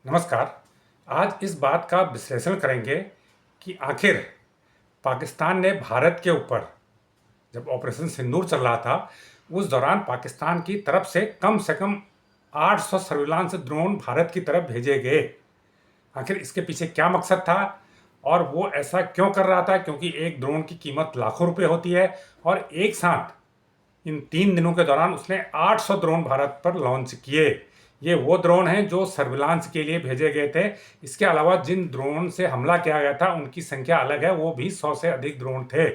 नमस्कार। आज इस बात का विश्लेषण करेंगे कि आखिर पाकिस्तान ने भारत के ऊपर जब ऑपरेशन सिंदूर चल रहा था उस दौरान पाकिस्तान की तरफ से कम 800 सर्विलांस ड्रोन भारत की तरफ भेजे गए। आखिर इसके पीछे क्या मकसद था और वो ऐसा क्यों कर रहा था, क्योंकि एक ड्रोन की कीमत लाखों रुपए होती है और एक साथ इन 3 दिनों के दौरान उसने 800 ड्रोन भारत पर लॉन्च किए। ये वो ड्रोन हैं जो सर्विलांस के लिए भेजे गए थे। इसके अलावा जिन ड्रोन से हमला किया गया था उनकी संख्या अलग है, वो भी 100 से अधिक ड्रोन थे।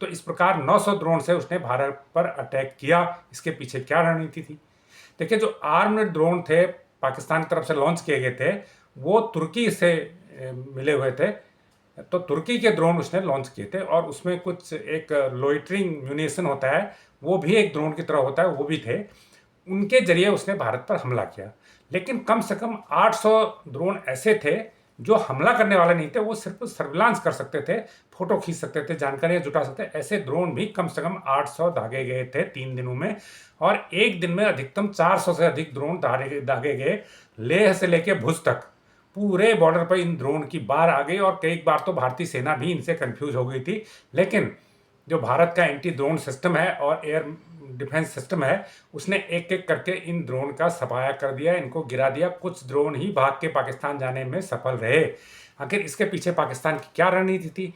तो इस प्रकार 900 ड्रोन से उसने भारत पर अटैक किया। इसके पीछे क्या रणनीति थी? देखिए, जो आर्म्ड ड्रोन थे पाकिस्तान की तरफ से लॉन्च किए गए थे वो तुर्की से मिले हुए थे। तो तुर्की के ड्रोन उसने लॉन्च किए थे और उसमें कुछ एक लोइटरिंग म्यूनिशन होता है, वो भी एक ड्रोन की तरह होता है, वो भी थे। उनके जरिए उसने भारत पर हमला किया। लेकिन कम से कम 800 ड्रोन ऐसे थे जो हमला करने वाले नहीं थे, वो सिर्फ सर्विलांस कर सकते थे, फोटो खींच सकते थे, जानकारियां जुटा सकते थे। ऐसे ड्रोन भी कम से कम 800 दागे गए थे 3 दिनों में। और एक दिन में अधिकतम 400 से अधिक ड्रोन दागे गए। लेह से लेकर भुज तक पूरे बॉर्डर पर इन ड्रोन की बाढ़ आ गई और कई बार तो भारतीय सेना भी इनसे कंफ्यूज हो गई थी। लेकिन जो भारत का एंटी ड्रोन सिस्टम है और एयर डिफेंस सिस्टम है, उसने एक एक करके इन ड्रोन का सफाया कर दिया, इनको गिरा दिया। कुछ ड्रोन ही भाग के पाकिस्तान जाने में सफल रहे। आखिर इसके पीछे पाकिस्तान की क्या रणनीति थी?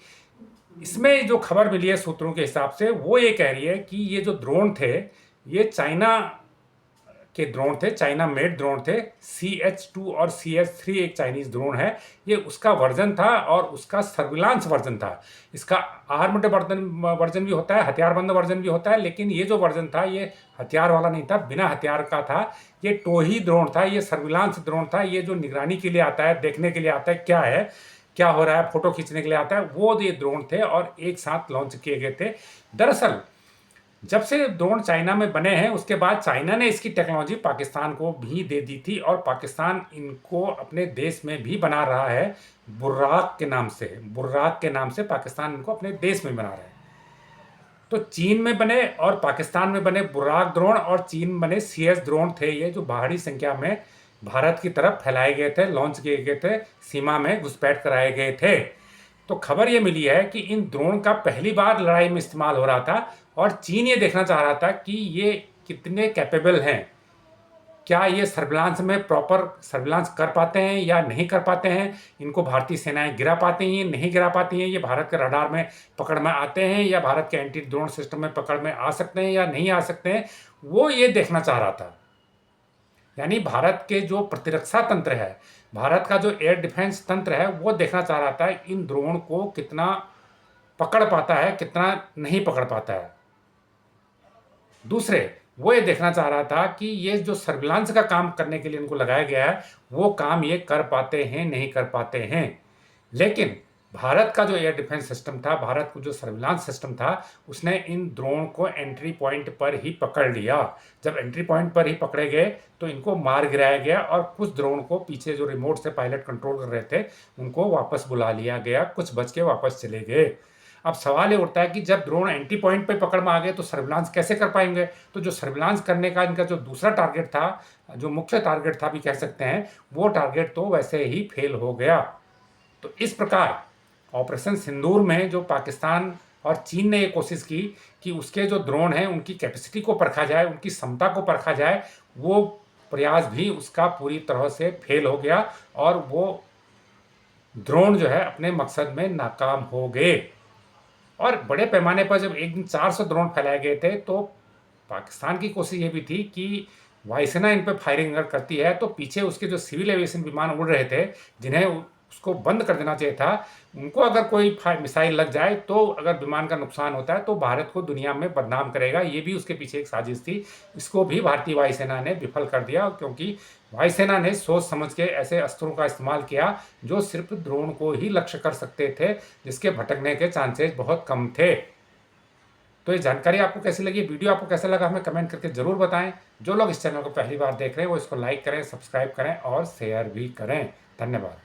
इसमें जो खबर मिली है सूत्रों के हिसाब से, वो ये कह रही है कि ये जो ड्रोन थे ये चाइना के ड्रोन थे, चाइना मेड ड्रोन थे। CH-2 और CH-3 एक चाइनीज ड्रोन है, ये उसका वर्जन था और उसका सर्विलांस वर्जन था। इसका आर्म्ड वर्जन भी होता है, हथियारबंद वर्जन भी होता है, लेकिन ये जो वर्जन था ये हथियार वाला नहीं था, बिना हथियार का था। ये टोही ड्रोन था, ये सर्विलांस ड्रोन था। ये जो निगरानी के लिए आता है, देखने के लिए आता है क्या हो रहा है, फोटो खींचने के लिए आता है, वो ये ड्रोन थे और एक साथ लॉन्च किए गए थे। दरअसल जब से ड्रोन चाइना में बने हैं उसके बाद चाइना ने इसकी टेक्नोलॉजी पाकिस्तान को भी दे दी थी और पाकिस्तान इनको अपने देश में भी बना रहा है। बुर्राक के नाम से पाकिस्तान इनको अपने देश में बना रहा है। तो चीन में बने और पाकिस्तान में बने बुर्राक ड्रोन और चीन में बने CS ड्रोन थे, ये जो बाहरी संख्या में भारत की तरफ फैलाए गए थे, लॉन्च किए गए थे, सीमा में घुसपैठ कराए गए थे। तो खबर ये मिली है कि इन ड्रोन का पहली बार लड़ाई में इस्तेमाल हो रहा था और चीन ये देखना चाह रहा था कि ये कितने कैपेबल हैं, क्या ये सर्विलांस में प्रॉपर सर्विलांस कर पाते हैं या नहीं कर पाते हैं, इनको भारतीय सेनाएं गिरा पाती हैं नहीं गिरा पाती हैं, ये भारत के रडार में पकड़ में आते हैं या भारत के एंटी ड्रोन सिस्टम में पकड़ में आ सकते हैं या नहीं आ सकते हैं, वो ये देखना चाह रहा था। यानी भारत के जो प्रतिरक्षा तंत्र है, भारत का जो एयर डिफेंस तंत्र है, वो देखना चाह रहा था इन ड्रोन को कितना पकड़ पाता है, कितना नहीं पकड़ पाता है। दूसरे, वो ये देखना चाह रहा था कि ये जो सर्विलांस का काम करने के लिए इनको लगाया गया है वो काम ये कर पाते हैं नहीं कर पाते हैं। लेकिन भारत का जो एयर डिफेंस सिस्टम था, भारत को जो सर्विलांस सिस्टम था, उसने इन ड्रोन को एंट्री पॉइंट पर ही पकड़ लिया। जब एंट्री पॉइंट पर ही पकड़े गए तो इनको मार गिराया गया और कुछ ड्रोन को पीछे जो रिमोट से पायलट कंट्रोल कर रहे थे उनको वापस बुला लिया गया, कुछ बच के वापस चले गए। अब सवाल ये उठता है कि जब ड्रोन एंट्री पॉइंट पर पकड़ में आ गए तो सर्विलांस कैसे कर पाएंगे? तो जो सर्विलांस करने का इनका जो दूसरा टारगेट था, जो मुख्य टारगेट था भी कह सकते हैं, वो टारगेट तो वैसे ही फेल हो गया। तो इस प्रकार ऑपरेशन सिंदूर में जो पाकिस्तान और चीन ने ये कोशिश की कि उसके जो ड्रोन हैं उनकी कैपेसिटी को परखा जाए, उनकी क्षमता को परखा जाए, वो प्रयास भी उसका पूरी तरह से फेल हो गया और वो ड्रोन जो है अपने मकसद में नाकाम हो गए। और बड़े पैमाने पर जब एक दिन 400 ड्रोन फैलाए गए थे तो पाकिस्तान की कोशिश ये भी थी कि वायुसेना इन पर फायरिंग अगर करती है तो पीछे उसके जो सिविल एविएशन विमान उड़ रहे थे, जिन्हें उसको बंद कर देना चाहिए था, उनको अगर कोई मिसाइल लग जाए तो अगर विमान का नुकसान होता है तो भारत को दुनिया में बदनाम करेगा। ये भी उसके पीछे एक साजिश थी। इसको भी भारतीय वायुसेना ने विफल कर दिया क्योंकि वायुसेना ने सोच समझ के ऐसे अस्त्रों का इस्तेमाल किया जो सिर्फ ड्रोन को ही लक्ष्य कर सकते थे, जिसके भटकने के चांसेस बहुत कम थे। तो ये जानकारी आपको कैसी लगी, वीडियो आपको कैसा लगा, हमें कमेंट करके ज़रूर बताएं। जो लोग इस चैनल को पहली बार देख रहे हैं वो इसको लाइक करें, सब्सक्राइब करें और शेयर भी करें। धन्यवाद।